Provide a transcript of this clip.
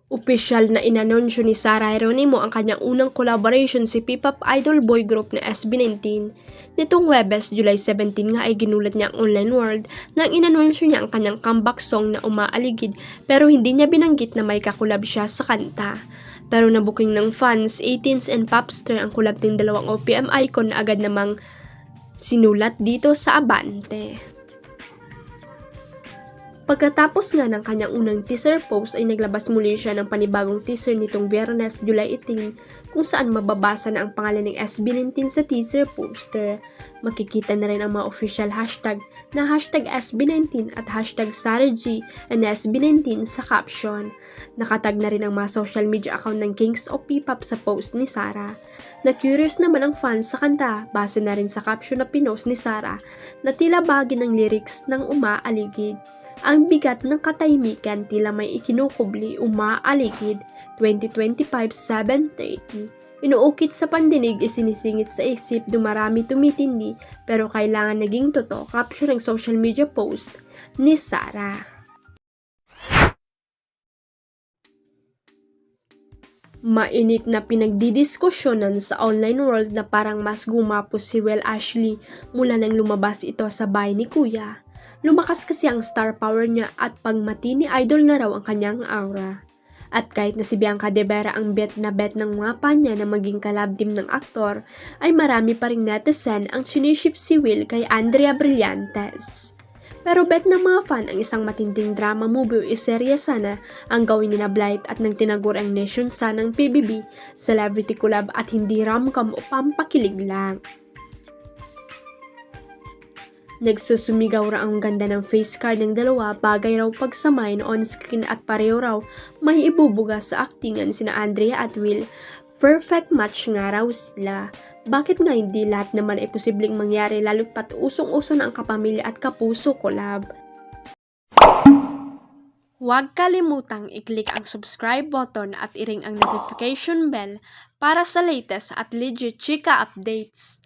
Opisyal na inanunsyo ni Sarah Geronimo ang kanyang unang collaboration si P-pop idol boy group na SB19. Nitong Huwebes, July 17 nga ay ginulat niya ang online world nang inanunsyo niya ang kanyang comeback song na Umaaligid pero hindi niya binanggit na may kakulab siya sa kanta. Pero nabuking ng fans, 18s and Popster ang collab ng dalawang OPM icon na agad namang sinulat dito sa Abante. Pagkatapos nga ng kanyang unang teaser post ay naglabas muli siya ng panibagong teaser nitong Biyernes, July 18 kung saan mababasa na ang pangalan ng SB19 sa teaser poster. Makikita na rin ang mga official hashtag na hashtag SB19 at hashtag SarahG and SB19 sa caption. Nakatag na rin ang mga social media account ng Kings of P-pop sa post ni Sarah. Na-curious naman ang fans sa kanta base na rin sa caption na pinost ni Sarah na tila bahagi ng lyrics ng Umaaligid. Ang bigat ng katahimikan tila may ikinukubli, Umaaligid, 2025-7:30. Inuukit sa pandinig, isinisingit sa isip, dumarami tumitindi, pero kailangan naging totoo, caption ng social media post ni Sarah. Mainit na pinagdidiskusyonan sa online world na parang mas gumapos si Will Ashley mula nang lumabas ito sa bahay ni Kuya. Lumakas kasi ang star power niya at pagmatini idol na raw ang kanyang aura. At kahit na si Bianca De Vera ang bet na bet ng mga fan niya na maging collab team ng aktor, ay marami pa ring netizen ang siniship si Will kay Andrea Brillantes. Pero bet ng mga fan ang isang matinding drama movie o iserye sana ang gawin ni na Blight at nang tinagur ang Nation Sun ng PBB, celebrity collab at hindi rom-com o pampakilig lang. Nagsusumigaw ra ang ganda ng face card ng dalawa, bagay raw pagsamahin on-screen at pareho raw may ibubuga sa aktingan sina Andrea at Will. Perfect match nga raw sila. Bakit nga hindi lahat naman ay posibleng mangyari lalo't pat usong-uso na ang kapamilya at kapuso collab? Huwag kalimutang i-click ang subscribe button at i-ring ang notification bell para sa latest at legit chika updates.